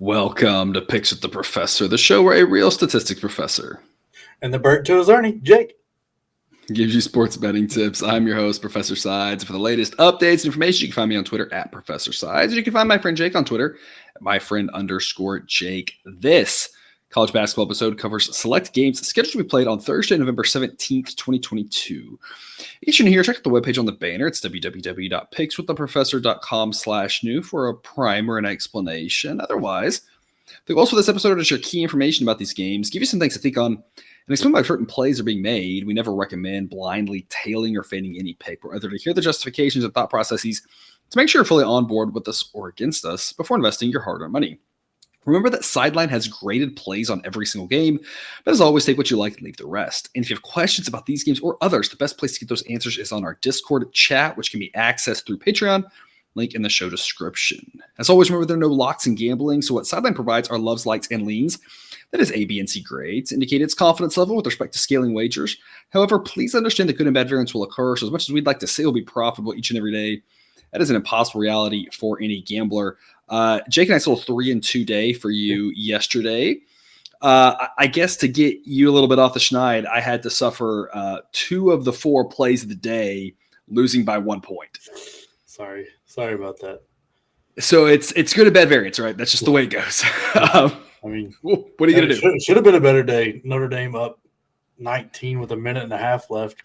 Welcome to Picks with the Professor, the show where a real statistics professor and the Bert to his Ernie, Jake, gives you sports betting tips. I'm your host, Professor Sides. For the latest updates and information, you can find me on Twitter at Professor Sides. You can find my friend Jake on Twitter at myfriend_Jake. This college basketball episode covers select games scheduled to be played on Thursday, November 17th, 2022. Each and here, check out the webpage on the banner. It's www.pickswiththeprofessor.com/new for a primer and explanation. Otherwise, the goals for this episode are to share key information about these games, give you some things to think on, and explain why certain plays are being made. We never recommend blindly tailing or fading any pick, but rather to hear the justifications and thought processes to make sure you're fully on board with us or against us before investing your hard-earned money. Remember that Sideline has graded plays on every single game, but as always, take what you like and leave the rest. And if you have questions about these games or others, the best place to get those answers is on our Discord chat, which can be accessed through Patreon. Link in the show description. As always, remember there are no locks in gambling, so what Sideline provides are loves, likes, and leans. That is A, B, and C grades, indicate its confidence level with respect to scaling wagers. However, please understand that good and bad variance will occur, so as much as we'd like to say we'll be profitable each and every day, that is an impossible reality for any gambler. Jake and I sold 3-2 day for you yesterday. I guess to get you a little bit off the schneid, I had to suffer 2 of the 4 plays of the day, losing by 1 point. Sorry about that. So it's good and bad variance, right? That's just the way it goes. I mean, what are you going to do? Should have been a better day. Notre Dame up 19 with a minute and a half left.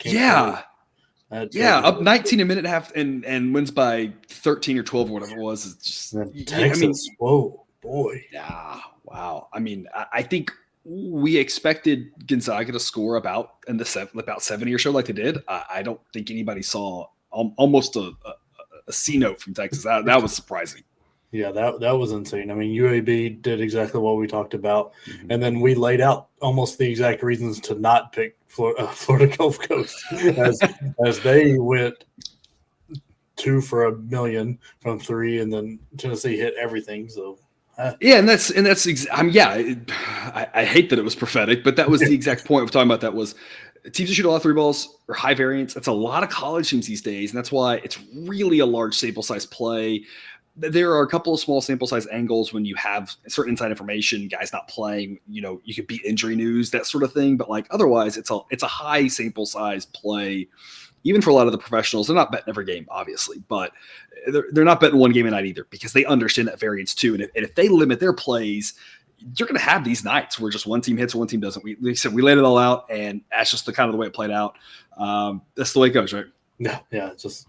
Up 19 a minute and a half and wins by 13 or 12 or whatever it was. It's just Texas. Whoa, boy. Yeah, wow. I mean, I think we expected Gonzaga to score about 70 or so like they did. I don't think anybody saw almost a C note from Texas. That was surprising. Yeah, that was insane. I mean, UAB did exactly what we talked about, and then we laid out almost the exact reasons to not pick Florida Gulf Coast as they went 2 for $1 million from 3, and then Tennessee hit everything. So yeah, and that's I hate that it was prophetic, but that was the exact point we're talking about. That was teams that shoot a lot of 3 balls or high variance. That's a lot of college teams these days, and that's why it's really a large sample size play. There are a couple of small sample size angles when you have certain inside information, guys not playing, you could beat injury news, that sort of thing. But like otherwise, it's a high sample size play, even for a lot of the professionals. They're not betting every game, obviously, but they're not betting one game a night either because they understand that variance too. And if they limit their plays, you're going to have these nights where just one team hits or one team doesn't. We laid it all out, and that's just the kind of the way it played out. That's the way it goes, right? Yeah, it's just.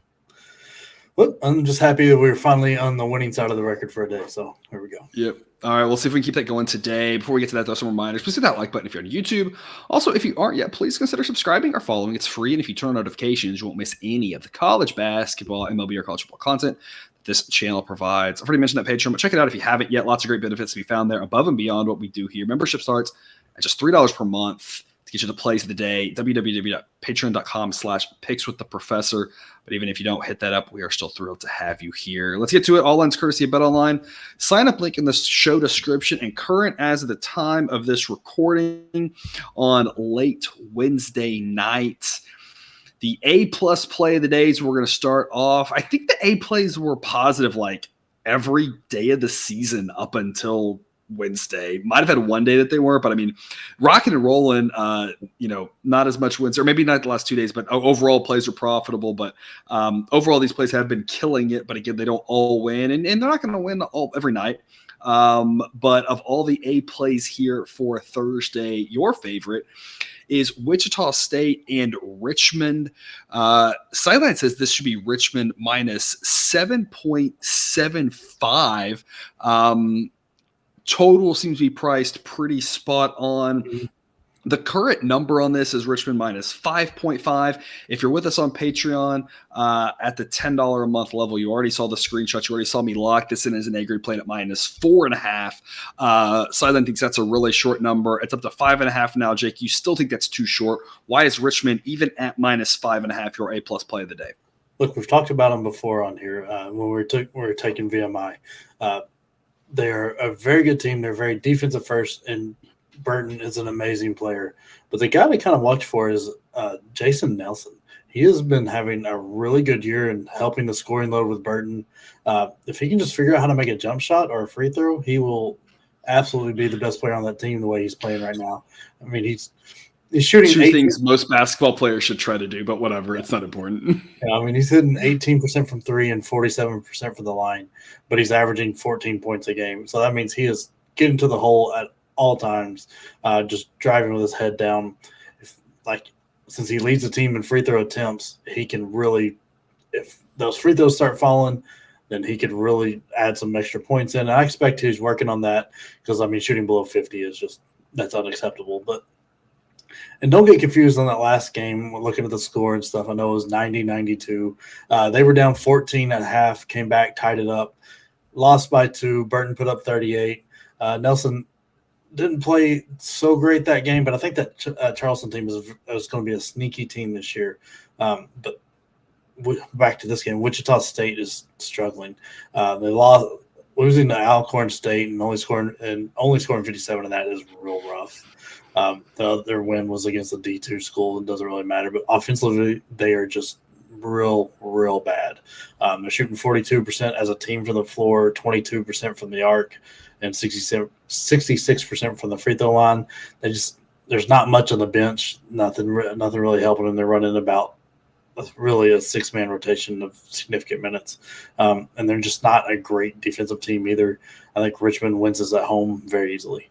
Well, I'm just happy that we're finally on the winning side of the record for a day. So here we go. Yep. All right. We'll see if we can keep that going today. Before we get to that, though, some reminders. Please hit that like button if you're on YouTube. Also, if you aren't yet, please consider subscribing or following. It's free. And if you turn on notifications, you won't miss any of the college basketball, MLB, or college football content this channel provides. I've already mentioned that Patreon, but check it out if you haven't yet. Lots of great benefits to be found there above and beyond what we do here. Membership starts at just $3 per month. To get you the plays of the day, www.patreon.com/pickswiththeprofessor. But even if you don't hit that up, we are still thrilled to have you here. Let's get to it. All lines courtesy of BetOnline. Sign up link in the show description and current as of the time of this recording on late Wednesday night. The A-plus play of the days we're going to start off. I think the A-plays were positive like every day of the season up until Wednesday. Might have had one day that they weren't, but I mean, rocking and rolling, not as much wins, or maybe not the last 2 days, but overall plays are profitable. But overall, these plays have been killing it. But again, they don't all win, and they're not going to win every night. But of all the A plays here for Thursday, your favorite is Wichita State and Richmond. Sideline says this should be Richmond minus 7.75. Total seems to be priced pretty spot on. The current number on this is Richmond minus 5.5. If you're with us on Patreon at the $10 a month level, you already saw the screenshots. You already saw me lock this in as an A-grade play at minus 4.5. Sideline thinks that's a really short number. It's up to 5.5 now. Jake, you still think that's too short. Why is Richmond even at minus 5.5 your A-plus play of the day? Look, we've talked about them before on here when we were taking VMI. They're a very good team. They're very defensive first, and Burton is an amazing player. But the guy to kind of watch for is Jason Nelson. He has been having a really good year and helping the scoring load with Burton. If he can just figure out how to make a jump shot or a free throw, he will absolutely be the best player on that team the way he's playing right now. I mean, he's shooting two things most basketball players should try to do, but whatever, it's not important. Yeah, I mean, he's hitting 18% from three and 47% from the line, but he's averaging 14 points a game. So that means he is getting to the hole at all times, just driving with his head down. Since he leads the team in free throw attempts, he can really, if those free throws start falling, then he could really add some extra points in. And I expect he's working on that because, I mean, shooting below 50 is just – that's unacceptable. And don't get confused on that last game, looking at the score and stuff. I know it was 90-92. They were down 14 at half, came back, tied it up, lost by 2. Burton put up 38. Nelson didn't play so great that game, but I think that Charleston team is going to be a sneaky team this year. But back to this game, Wichita State is struggling. They lost, losing to Alcorn State and only scoring 57, and that is real rough. The other win was against a D2 school. It doesn't really matter, but offensively they are just real bad. They're shooting 42% as a team from the floor, 22% from the arc, and 66% from the free throw line. There's not much on the bench. Nothing really helping them. They're running about really a 6-man rotation of significant minutes, and they're just not a great defensive team either. I think Richmond wins this at home very easily.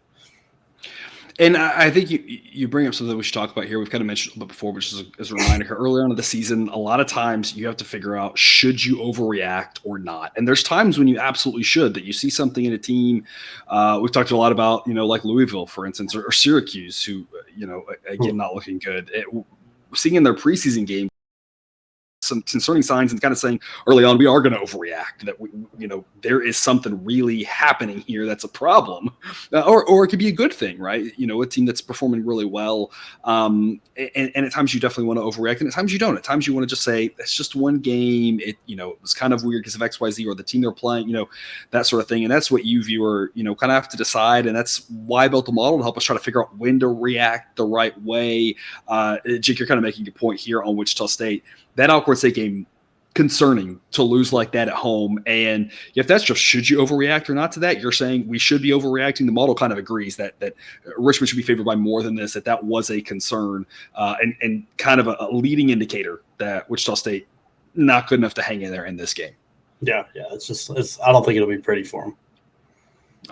And I think you bring up something we should talk about here. We've kind of mentioned a little bit before, which is a reminder here. Earlier on in the season, a lot of times you have to figure out, should you overreact or not? And there's times when you absolutely should, that you see something in a team. We've talked a lot about, like Louisville, for instance, or Syracuse, who, again, not looking good. Seeing in their preseason game some concerning signs and kind of saying early on, we are going to overreact, that there is something really happening here that's a problem, or it could be a good thing, right? A team that's performing really well. And at times you definitely want to overreact, and at times you don't. At times you want to just say, it's just one game. It was kind of weird because of XYZ or the team they're playing, that sort of thing. And that's what you viewer, kind of have to decide. And that's why I built the model, to help us try to figure out when to react the right way. Jake, you're kind of making a point here on Wichita State. That Alcorn State game, concerning to lose like that at home. And if that's just, should you overreact or not to that, you're saying we should be overreacting. The model kind of agrees that Richmond should be favored by more than this, that was a concern, and kind of a leading indicator that Wichita State not good enough to hang in there in this game. Yeah. I don't think it'll be pretty for them.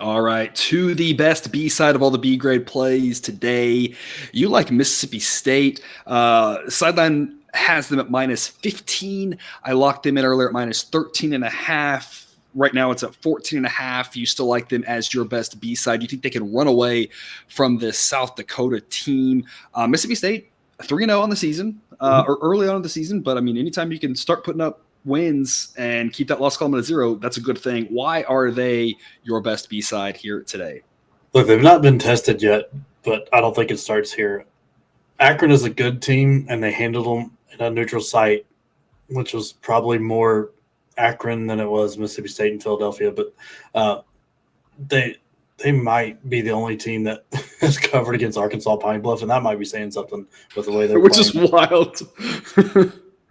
All right, to the best B side of all the B grade plays today. You like Mississippi State. Sideline has them at minus 15. I locked them in earlier at minus 13.5. Right now it's at 14.5. You still like them as your best B side. You think they can run away from this South Dakota team? Mississippi State 3-0 on the season, or early on in the season. But I mean, anytime you can start putting up wins and keep that loss column at 0, that's a good thing. Why are they your best B side here today? Look, they've not been tested yet, but I don't think it starts here. Akron is a good team, and they handled them in a neutral site, which was probably more Akron than it was Mississippi State and Philadelphia. But they might be the only team that has covered against Arkansas Pine Bluff, and that might be saying something with the way they're which playing. Is wild.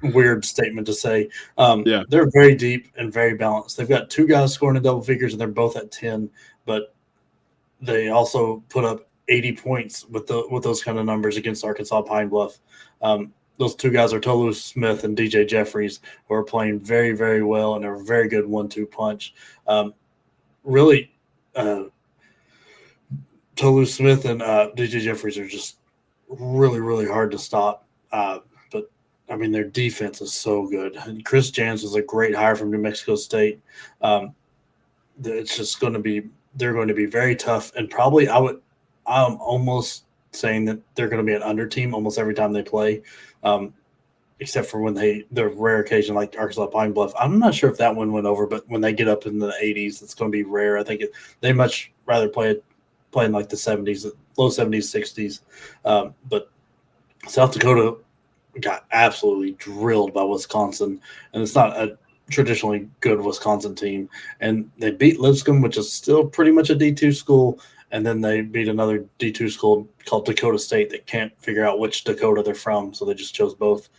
Weird statement to say. They're very deep and very balanced. They've got 2 guys scoring in double figures, and they're both at 10, but they also put up 80 points with those kind of numbers against Arkansas Pine Bluff. Those 2 guys are Tolu Smith and DJ Jeffries, who are playing very, very well, and they're a very good 1-2 punch. Tolu Smith and DJ Jeffries are just really, really hard to stop. But, I mean, their defense is so good. And Chris Jans was a great hire from New Mexico State. It's just going to be – they're going to be very tough, and probably I'm almost saying that they're going to be an under team almost every time they play, except for when the rare occasion like Arkansas Pine Bluff. I'm not sure if that one went over, but when they get up in the 80s, it's going to be rare. I think they much rather play in like the 70s, low 70s, 60s. But South Dakota got absolutely drilled by Wisconsin, and it's not a traditionally good Wisconsin team. And they beat Lipscomb, which is still pretty much a D2 school. And then they beat another D2 school called Dakota State that can't figure out which Dakota they're from, so they just chose both.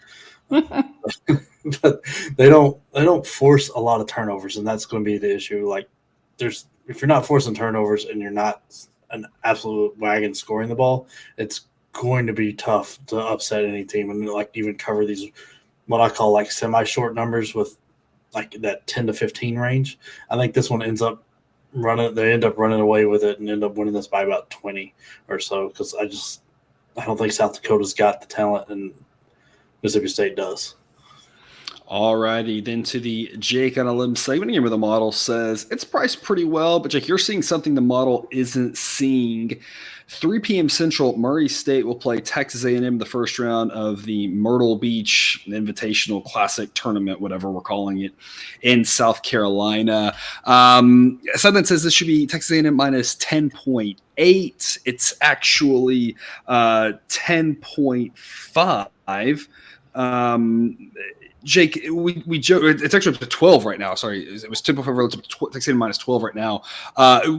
But they don't force a lot of turnovers, and that's going to be the issue. Like, there's not forcing turnovers and you're not an absolute wagon scoring the ball, it's going to be tough to upset any team and like even cover these what I call like semi-short numbers with like that 10 to 15 range. I think this one ends up they end up running away with it and end up winning this by about 20 or so because I don't think South Dakota's got the talent and Mississippi State does. All righty, then to the Jake on a limb segment here where the model says it's priced pretty well, but Jake, you're seeing something the model isn't seeing. 3 p.m. Central, Murray State will play Texas A&M the first round of the Myrtle Beach Invitational Classic Tournament, whatever we're calling it, in South Carolina. Something says this should be Texas A&M minus 10.8. It's actually 10.5. Jake, we joke. It's actually up to 12 right now. Sorry, it was 10.5 relative to Texas A&M minus 12 right now.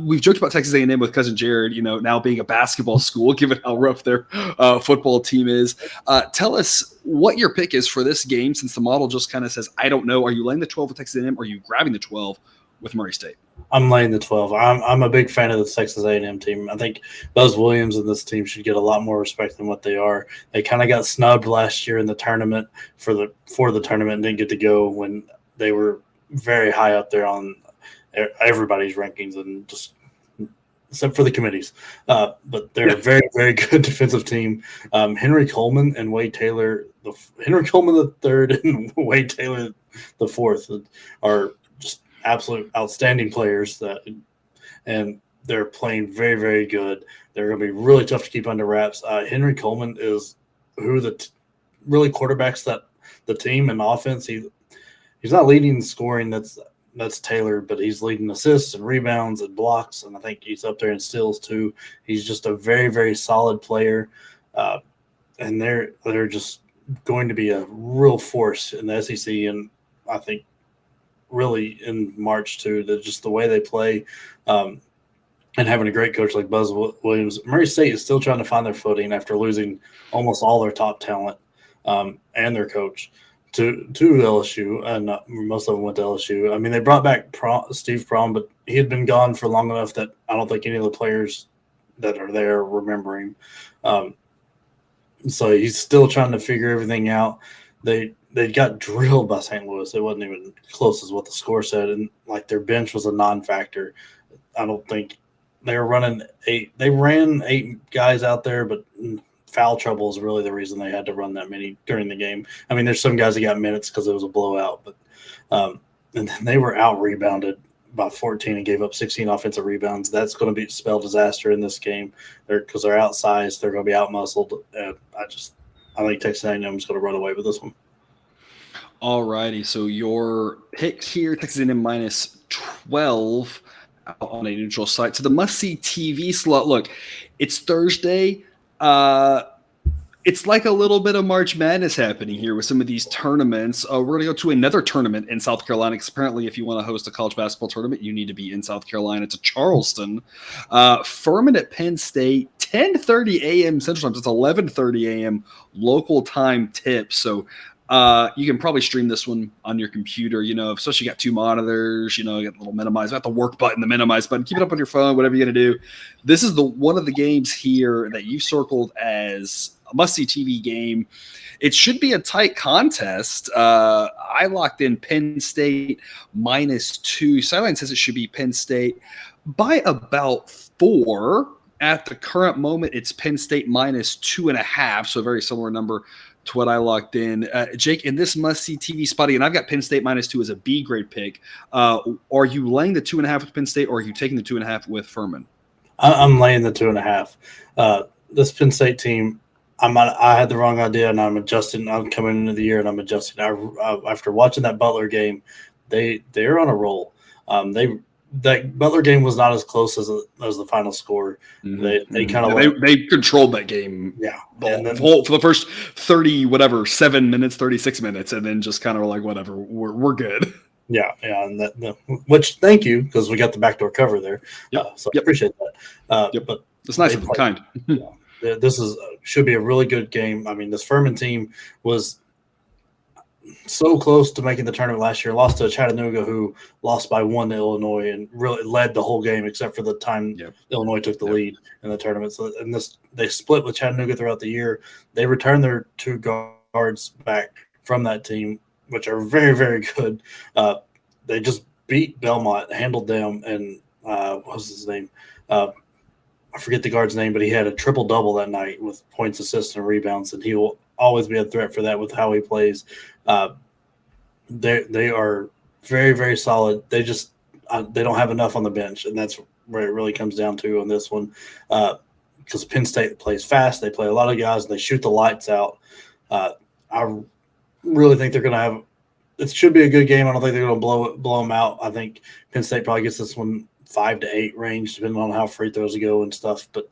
We've joked about Texas A&M with cousin Jared, now being a basketball school, given how rough their football team is. Tell us what your pick is for this game, since the model just kind of says, I don't know. Are you laying the 12 with Texas A&M, or are you grabbing the 12 with Murray State? I'm laying the 12. I'm a big fan of the Texas A&M team. I think Buzz Williams and this team should get a lot more respect than what they are. They kind of got snubbed last year in the tournament for the tournament and didn't get to go when they were very high up there on everybody's rankings and just except for the committees. But they're a very, very good defensive team. Henry Coleman and Wade Taylor, Henry Coleman the third and Wade Taylor the fourth are just absolute outstanding players and they're playing very, very good. They're going to be really tough to keep under wraps. Henry Coleman is who really quarterbacks that the team and offense. He's not leading scoring. That's Taylor, but he's leading assists and rebounds and blocks, and I think he's up there in steals too. He's just a very, very solid player, and they're just going to be a real force in the SEC, and I think really in March too. Just the way they play, and having a great coach like Buzz Williams. Murray State is still trying to find their footing after losing almost all their top talent and their coach to LSU, and most of them went to LSU. I mean, they brought back Steve Prohm, but he had been gone for long enough that I don't think any of the players that are there remember him. So he's still trying to figure everything out. They got drilled by St. Louis. It wasn't even close as what the score said, and like their bench was a non-factor. I don't think they were running 8. They ran 8 guys out there, but foul trouble is really the reason they had to run that many during the game. I mean, there's some guys that got minutes because it was a blowout, but and then they were out-rebounded by 14 and gave up 16 offensive rebounds. That's going to spell disaster in this game because they're outsized. They're going to be out-muscled. I think Texas A&M is going to run away with this one. All righty. So your pick here, Texas A&M minus 12 on a neutral site. So the must-see TV slot. Look, it's Thursday. It's like a little bit of March Madness happening here with some of these tournaments. We're going to go to another tournament in South Carolina because apparently if you want to host a college basketball tournament, you need to be in South Carolina. It's Charleston. Furman at Penn State, 10:30 a.m. Central Time. It's 11:30 a.m. local time tip. So you can probably stream this one on your computer, especially you got 2 monitors, you got a little minimize, not the work button, the minimize button, keep it up on your phone, whatever you're going to do. This is one of the games here that you circled as a must-see TV game. It should be a tight contest. I locked in Penn State minus 2. Sideline says it should be Penn State by about 4. At the current moment, it's Penn State minus 2.5, so a very similar number to what I locked in. Jake, in this must-see TV spotty, and I've got Penn State minus 2 as a B grade pick. Are you laying the 2.5 with Penn State, or are you taking the 2.5 with Furman? I'm laying the 2.5. This Penn State team, I had the wrong idea, and I'm adjusting. I'm coming into the year, and I'm adjusting. After watching that Butler game, they're on a roll. That Butler game was not as close as the final score. Mm-hmm. They kind of they controlled that game. Yeah, for the first 7 minutes, 36 minutes, and then just kind of like whatever, we're good. Yeah, and which thank you because we got the backdoor cover there. So I appreciate that. But it's nice of them, kind. This should be a really good game. I mean, this Furman team was so close to making the tournament last year. Lost to Chattanooga, who lost by 1 to Illinois and really led the whole game except for the time Illinois took the lead in the tournament. So, and they split with Chattanooga throughout the year. They returned their 2 guards back from that team, which are very, very good. They just beat Belmont, handled them, and what was his name? I forget the guard's name, but he had a triple-double that night with points, assists, and rebounds, and he will always be a threat for that with how he plays. They are very, very solid. They just they don't have enough on the bench, and that's where it really comes down to on this one. Because Penn State plays fast, they play a lot of guys, and they shoot the lights out. I really think they're going to have – it should be a good game. I don't think they're going to blow them out. I think Penn State probably gets this one 5 to 8 range, depending on how free throws go and stuff. But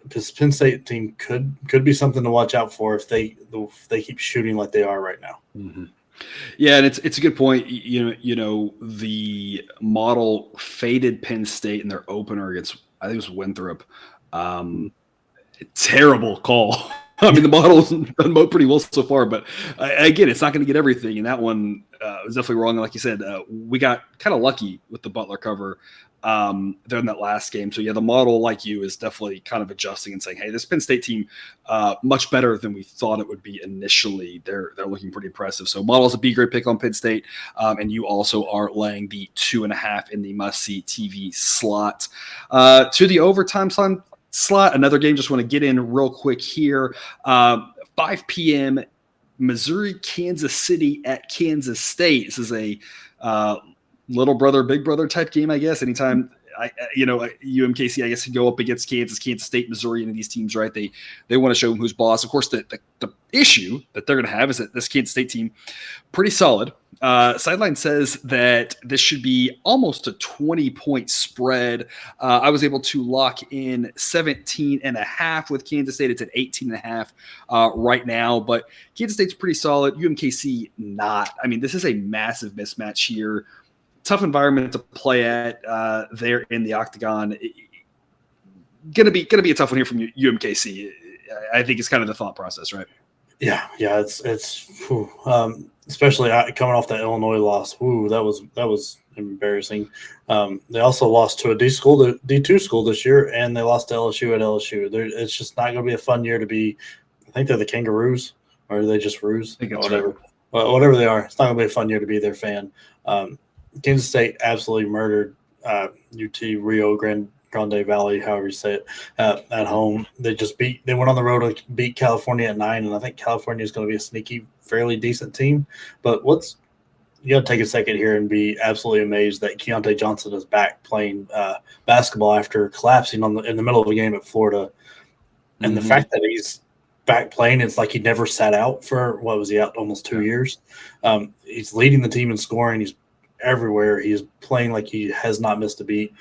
this Penn State team could be something to watch out for if they keep shooting like they are right now. Mm-hmm. Yeah, and it's a good point. You know, the model faded Penn State in their opener against, I think it was Winthrop. Terrible call. I mean, the model's done pretty well so far, but again, it's not going to get everything. And that one was definitely wrong. And like you said, we got kind of lucky with the Butler cover there in that last game. So yeah, the model, like you, is definitely kind of adjusting and saying, hey, this Penn State team much better than we thought it would be initially. They're looking pretty impressive. So model's a B grade pick on Penn State, and you also are laying the 2.5 in the must-see TV slot. To the overtime slot, another game just want to get in real quick here. 5 p.m. Missouri, Kansas City at Kansas State. This is a little brother, big brother type game, I guess. Anytime, UMKC, I guess, can go up against Kansas State, Missouri, and these teams, right? They want to show them who's boss. Of course, the issue that they're going to have is that this Kansas State team, pretty solid. Sideline says that this should be almost a 20-point spread. I was able to lock in 17.5 with Kansas State. It's at 18.5 right now, but Kansas State's pretty solid. UMKC not. I mean, this is a massive mismatch here. Tough environment to play at there in the Octagon. Gonna be a tough one here from UMKC. I think it's kind of the thought process, right? Yeah, it's especially coming off that Illinois loss. That was embarrassing. They also lost to a D2 school this year, and they lost to LSU at LSU. It's just not going to be a fun year to be. I think they're the Kangaroos, or are they just Roos? I think it's whatever. Well, whatever they are, it's not going to be a fun year to be their fan. Kansas State absolutely murdered UT Rio Grande Valley, however you say it, at home. They went on the road to beat California at 9, and I think California is going to be a sneaky, fairly decent team. But you got to take a second here and be absolutely amazed that Keontae Johnson is back playing basketball after collapsing in the middle of a game at Florida. And the fact that he's back playing, it's like he never sat out for, what was he out almost 2 years? He's leading the team in scoring. He's everywhere. He's playing like he has not missed a beat.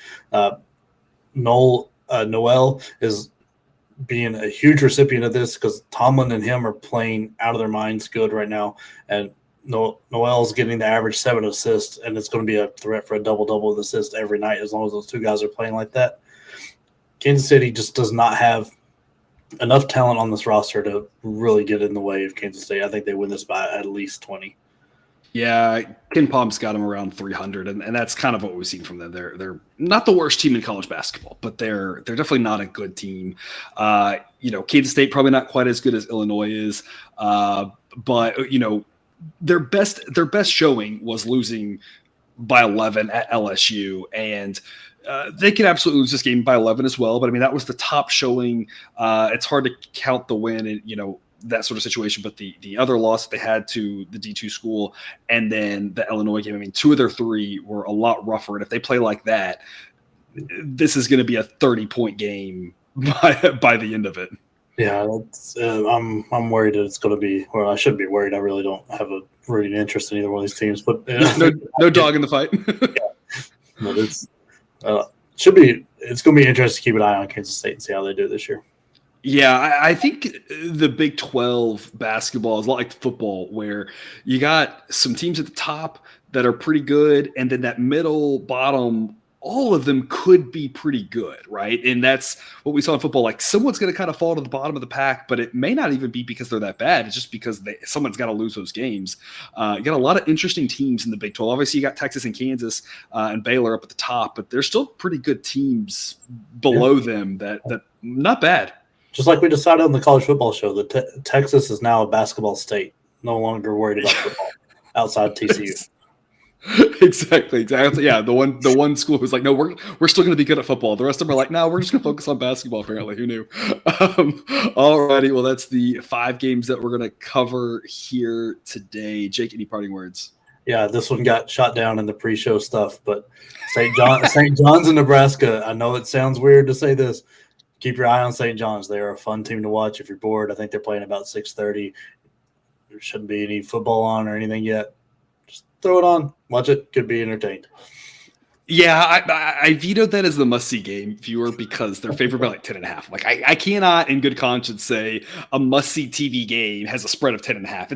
Noel is being a huge recipient of this because Tomlin and him are playing out of their minds good right now. And Noel's getting the average 7 assists, and it's going to be a threat for a double-double with assists every night as long as those two guys are playing like that. Kansas City just does not have enough talent on this roster to really get in the way of Kansas State. I think they win this by at least 20. Yeah, Ken Palm's got them around 300, and that's kind of what we've seen from them. They're not the worst team in college basketball, but they're definitely not a good team. Kansas State probably not quite as good as Illinois is, but their best showing was losing by 11 at LSU, and they could absolutely lose this game by 11 as well. But I mean, that was the top showing. It's hard to count the win, and that sort of situation, but the other loss that they had to the D2 school and then the Illinois game, I mean, 2 of their 3 were a lot rougher. And if they play like that, this is going to be a 30-point game by the end of it. Yeah, I'm worried that it's going to be, or I should be worried. I really don't have a rooting interest in either one of these teams, but no dog in the fight. But it's going to be interesting to keep an eye on Kansas State and see how they do this year. Yeah, I think the Big 12 basketball is a lot like football, where you got some teams at the top that are pretty good, and then that middle bottom all of them could be pretty good, right? And that's what we saw in football. Like someone's going to kind of fall to the bottom of the pack, but it may not even be because they're that bad. It's just because someone's got to lose those games. You got a lot of interesting teams in the Big 12. Obviously, you got Texas and Kansas and Baylor up at the top, but there's still pretty good teams below them that not bad. Just like we decided on the college football show, that Texas is now a basketball state, no longer worried about football outside TCU. Exactly. Yeah, the one school who's like, no, we're still going to be good at football. The rest of them are like, no, we're just going to focus on basketball. Apparently, who knew? Alrighty, well, that's the 5 games that we're going to cover here today. Jake, any parting words? Yeah, this one got shot down in the pre-show stuff, but St. John's in Nebraska. I know it sounds weird to say this. Keep your eye on St. John's. They are a fun team to watch if you're bored. I think they're playing about 6:30. There shouldn't be any football on or anything yet. Just throw it on. Watch it. Could be entertained. Yeah, I vetoed that as the must-see game viewer because they're favored by like 10.5. Like I cannot in good conscience say a must-see TV game has a spread of 10.5.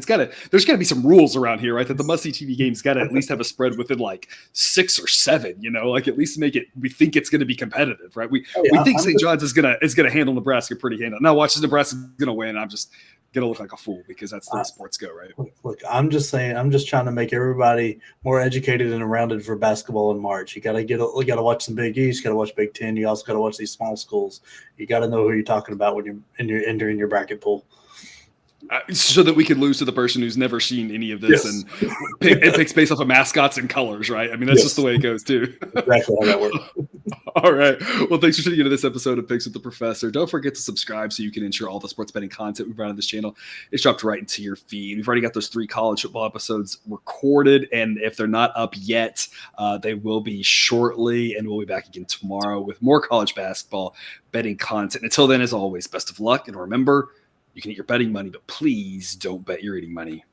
There's gotta be some rules around here, right? That the must-see TV game's gotta at least have a spread within like 6 or 7, like at least make it, we think it's gonna be competitive, right? We think St. John's is gonna handle Nebraska pretty handle. Now watch Nebraska's gonna win. I'm just gonna look like a fool because that's the way sports go, right? Look, I'm just trying to make everybody more educated and rounded for basketball in March. You gotta watch some Big East, you gotta watch Big Ten, you also gotta watch these small schools. You gotta know who you're talking about when you're entering your bracket pool. So that we can lose to the person who's never seen any of this and it picks based off of mascots and colors, right? I mean, that's just the way it goes, too. Exactly how that works. All right. Well, thanks for tuning into this episode of Picks with the Professor. Don't forget to subscribe so you can ensure all the sports betting content we brought on this channel is dropped right into your feed. We've already got those 3 college football episodes recorded, and if they're not up yet, they will be shortly, and we'll be back again tomorrow with more college basketball betting content. Until then, as always, best of luck, and remember, you can eat your betting money, but please don't bet your eating money.